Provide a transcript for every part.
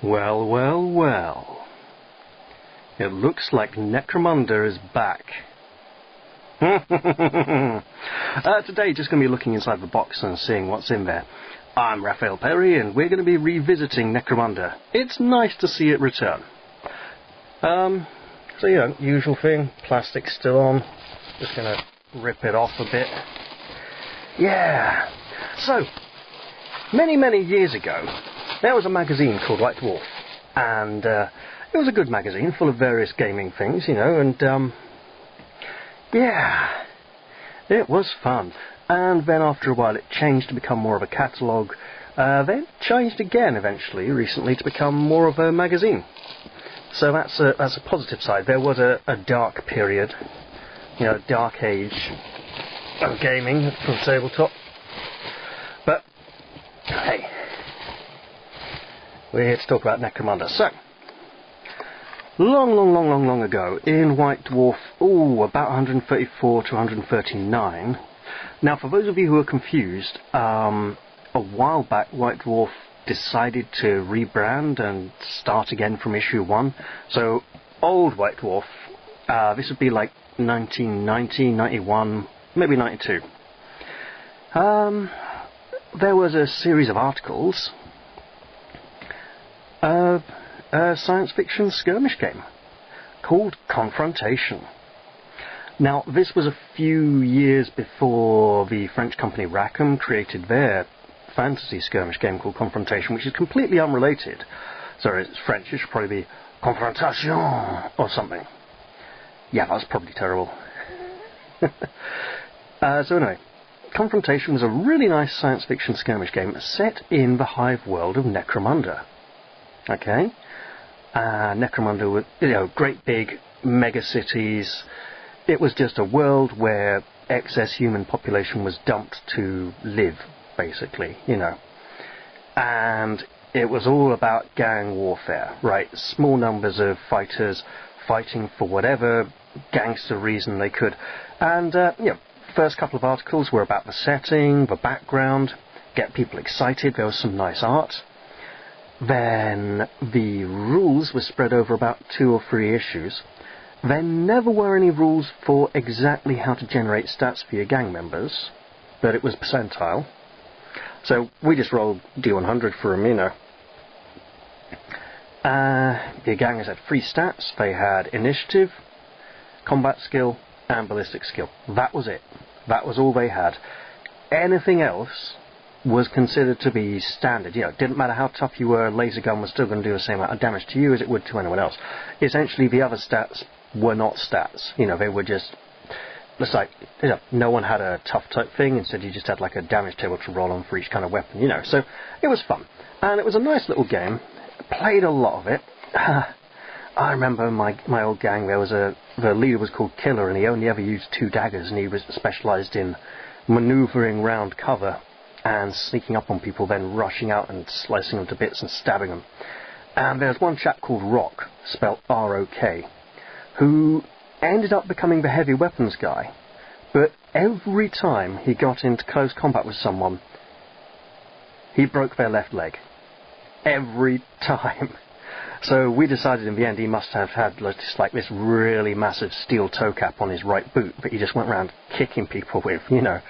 Well, well, well. It looks like Necromunda is back. Today, just going to be looking inside the box and seeing what's in there. I'm Raphael Perry, and we're going to be revisiting Necromunda. It's nice to see it return. So, you know, usual thing, plastic's still on. Just going to rip it off a bit. Yeah. So, many years ago, there was a magazine called White Dwarf, and it was a good magazine full of various gaming things, you know, and yeah, it was fun. And then after a while it changed to become more of a catalogue, then changed again eventually, recently, to become more of a magazine. So that's a positive side. There was a dark period, you know, dark age of gaming from tabletop. But, hey, we're here to talk about Necromunda. So, long ago, in White Dwarf, about 134 to 139. Now, for those of you who are confused, a while back, White Dwarf decided to rebrand and start again from issue 1. So, old White Dwarf, this would be like 1990, 91, maybe 92. There was a series of articles, a science fiction skirmish game called Confrontation. Now, this was a few years before the French company Rackham created their fantasy skirmish game called Confrontation, which is completely unrelated. Sorry, it's French, it should probably be Confrontation or something. Yeah, that's probably terrible. So anyway, Confrontation was a really nice science fiction skirmish game set in the hive world of Necromunda. Okay? Necromunda with, you know, great big megacities. It was just a world where excess human population was dumped to live, basically, you know. And it was all about gang warfare, right? Small numbers of fighters fighting for whatever gangster reason they could. And, you know, first couple of articles were about the setting, the background, get people excited, there was some nice art. Then the rules were spread over about 2 or 3 issues. There never were any rules for exactly how to generate stats for your gang members, but it was percentile. So we just rolled D100 for them, you know. Your gangers had 3 stats. They had initiative, combat skill, and ballistic skill. That was it. That was all they had. Anything else was considered to be standard. You know, it didn't matter how tough you were, a laser gun was still going to do the same amount of damage to you as it would to anyone else. Essentially, the other stats were not stats. You know, they were just, it's like, you know, no one had a tough type thing. Instead, you just had like a damage table to roll on for each kind of weapon, you know. So, it was fun. And it was a nice little game. Played a lot of it. I remember my old gang, the leader was called Killer, and he only ever used 2 daggers, and he was specialised in manoeuvring round cover and sneaking up on people, then rushing out and slicing them to bits and stabbing them. And there's one chap called Rock, spelt R-O-K, who ended up becoming the heavy weapons guy, but every time he got into close combat with someone, he broke their left leg. Every time. So we decided in the end he must have had just like this really massive steel toe cap on his right boot that he just went around kicking people with, you know.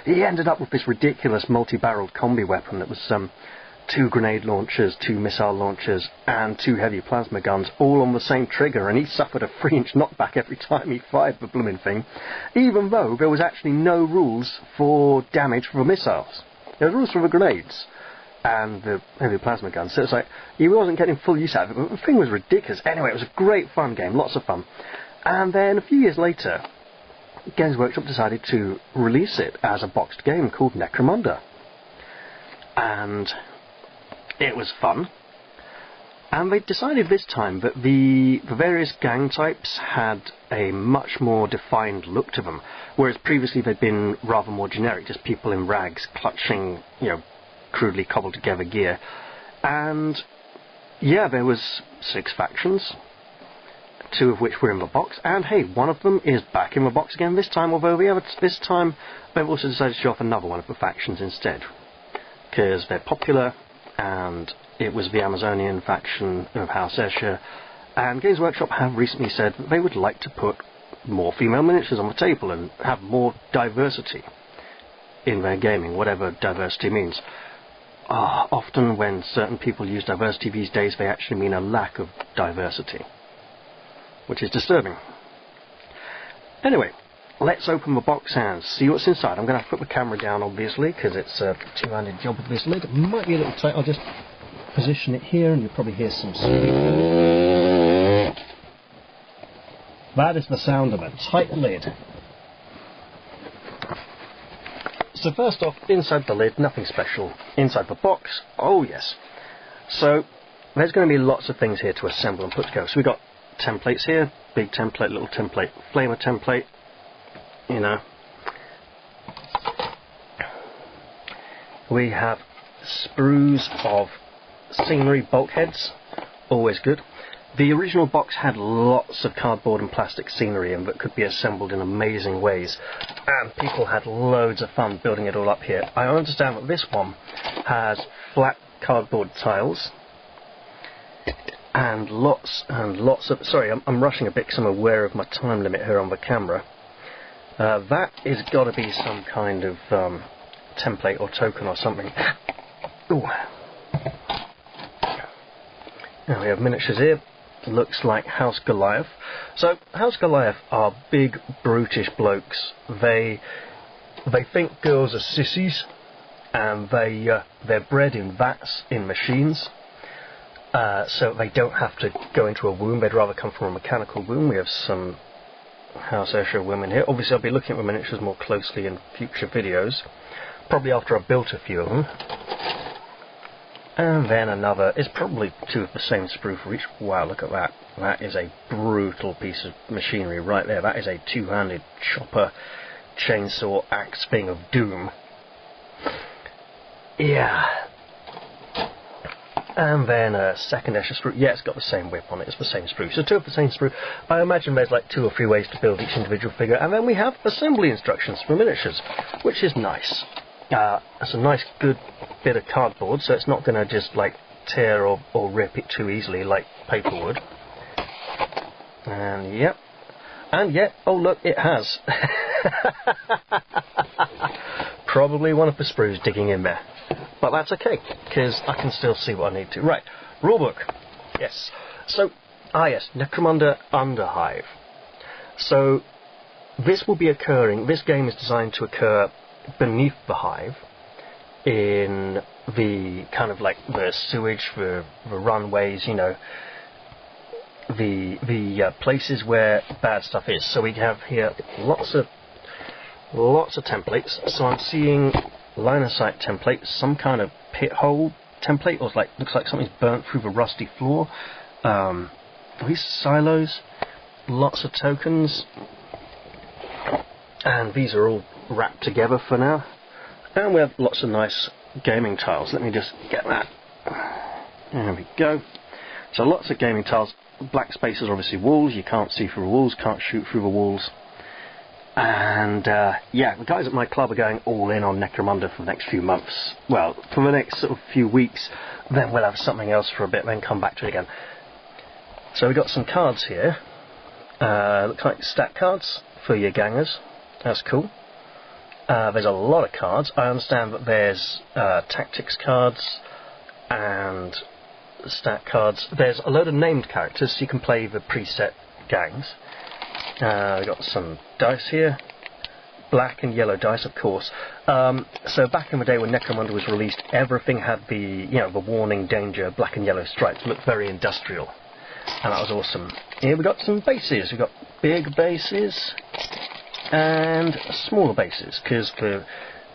He ended up with this ridiculous multi-barreled combi weapon that was 2 grenade launchers, 2 missile launchers, and 2 heavy plasma guns, all on the same trigger, and he suffered a 3-inch knockback every time he fired the blooming thing, even though there was actually no rules for damage for the missiles. There were rules for the grenades and the heavy plasma guns, so it's like, he wasn't getting full use out of it, but the thing was ridiculous. Anyway, it was a great fun game, lots of fun. And then a few years later, Games Workshop decided to release it as a boxed game called Necromunda. And it was fun. And they decided this time that the various gang types had a much more defined look to them, whereas previously they'd been rather more generic, just people in rags clutching, you know, crudely cobbled together gear. And yeah, there was 6 factions, 2 of which were in the box, and hey, one of them is back in the box again this time, although this time they've also decided to show off another one of the factions instead, because they're popular and it was the Amazonian faction of House Escher, and Games Workshop have recently said that they would like to put more female miniatures on the table and have more diversity in their gaming, whatever diversity means. Often when certain people use diversity these days, they actually mean a lack of diversity, which is disturbing. Anyway, let's open the box and see what's inside. I'm going to have to put the camera down, obviously, because it's a two-handed job with this lid. It might be a little tight. I'll just position it here, and you'll probably hear some squeak. That is the sound of a tight lid. So first off, inside the lid, nothing special. Inside the box, oh yes. So there's going to be lots of things here to assemble and put together. So we've got templates here, big template, little template, flamer template, you know. We have sprues of scenery bulkheads, always good. The original box had lots of cardboard and plastic scenery in that could be assembled in amazing ways, and people had loads of fun building it all up here. I understand that this one has flat cardboard tiles and lots of... Sorry, I'm rushing a bit because I'm aware of my time limit here on the camera. That is got to be some kind of template or token or something. Ooh. Now we have miniatures here. Looks like House Goliath. So House Goliath are big, brutish blokes. They think girls are sissies, and they're bred in vats in machines, so they don't have to go into a womb. They'd rather come from a mechanical womb. We have some House Escher women here. Obviously, I'll be looking at the miniatures more closely in future videos, probably after I've built a few of them. And then another, it's probably two of the same sprue for each. Wow, look at that. That is a brutal piece of machinery right there. That is a two-handed chopper, chainsaw, axe thing of doom. Yeah. And then a second Escher sprue. Yeah, it's got the same whip on it. It's the same sprue. So two of the same sprue. I imagine there's like 2 or 3 ways to build each individual figure. And then we have assembly instructions for miniatures, which is nice. It's a nice good bit of cardboard, so it's not going to just like tear or rip it too easily like paper would. And yep, oh look, it has. Probably one of the sprues digging in there, but that's okay because I can still see what I need to. Right, rulebook. Yes. So yes, Necromunda Underhive. So this will be occurring. This game is designed to occur beneath the hive, in the kind of like the sewage, the runways, you know, the places where bad stuff is. So we have here lots of templates. So I'm seeing line of sight templates, some kind of pit hole template, or like looks like something's burnt through the rusty floor. These silos, lots of tokens, and these are all wrapped together for now. And we have lots of nice gaming tiles. Let me just get that. There we go. So lots of gaming tiles. Black spaces are obviously walls. You can't see through the walls, can't shoot through the walls. And yeah, the guys at my club are going all in on Necromunda for the next few months. Well, for the next sort of few weeks. Then we'll have something else for a bit, then come back to it again. So we've got some cards here. Looks like stat cards for your gangers. That's cool. There's a lot of cards. I understand that there's tactics cards and stat cards. There's a load of named characters, so you can play the preset gangs. We've got some dice here. Black and yellow dice, of course. So back in the day when Necromunda was released, everything had the, you know, the warning, danger, black and yellow stripes. Looked very industrial. And that was awesome. Here we've got some bases. We've got big bases and smaller bases, because the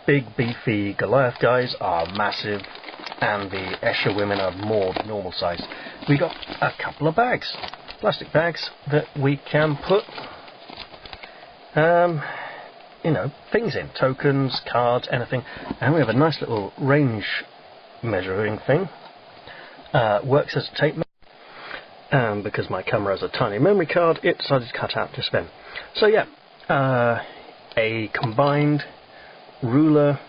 big beefy Goliath guys are massive and the Escher women are more normal size. We got a couple of bags, plastic bags, that we can put you know, things in, tokens, cards, anything. And we have a nice little range measuring thing. Works as a tape measure. Because my camera has a tiny memory card, it decided to cut out just then. So yeah, a combined ruler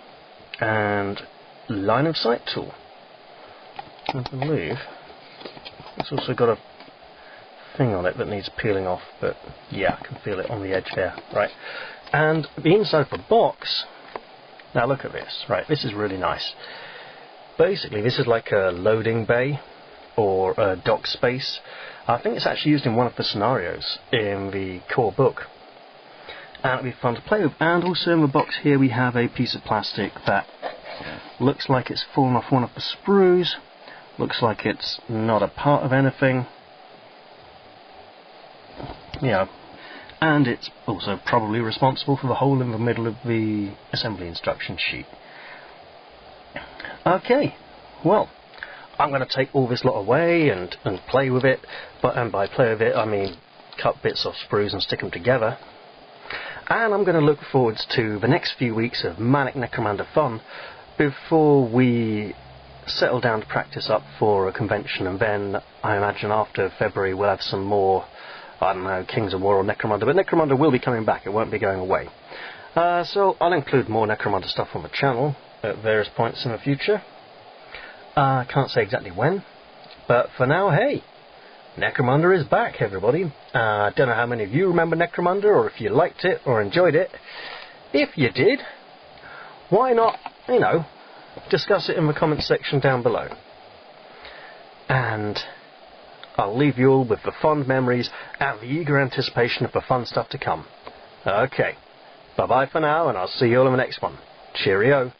and line of sight tool. I believe it's also got a thing on it that needs peeling off, but yeah, I can feel it on the edge there. Right, and the inside of the box, now look at this. Right, this is really nice. Basically, this is like a loading bay or a dock space. I think it's actually used in one of the scenarios in the core book, and it'll be fun to play with. And also in the box here we have a piece of plastic that looks like it's fallen off one of the sprues, looks like it's not a part of anything, yeah, and it's also probably responsible for the hole in the middle of the assembly instruction sheet. Okay, well, I'm going to take all this lot away and play with it, and by play with it I mean cut bits off sprues and stick them together. And I'm going to look forwards to the next few weeks of manic Necromunda fun before we settle down to practice up for a convention, and then I imagine after February we'll have some more, I don't know, Kings of War or Necromunda, but Necromunda will be coming back, it won't be going away. So I'll include more Necromunda stuff on the channel at various points in the future. I can't say exactly when, but for now, hey, Necromunda is back, everybody. I don't know how many of you remember Necromunda, or if you liked it or enjoyed it. If you did, why not, you know, discuss it in the comments section down below. And I'll leave you all with the fond memories and the eager anticipation of the fun stuff to come. Okay, bye bye for now, and I'll see you all in the next one. Cheerio.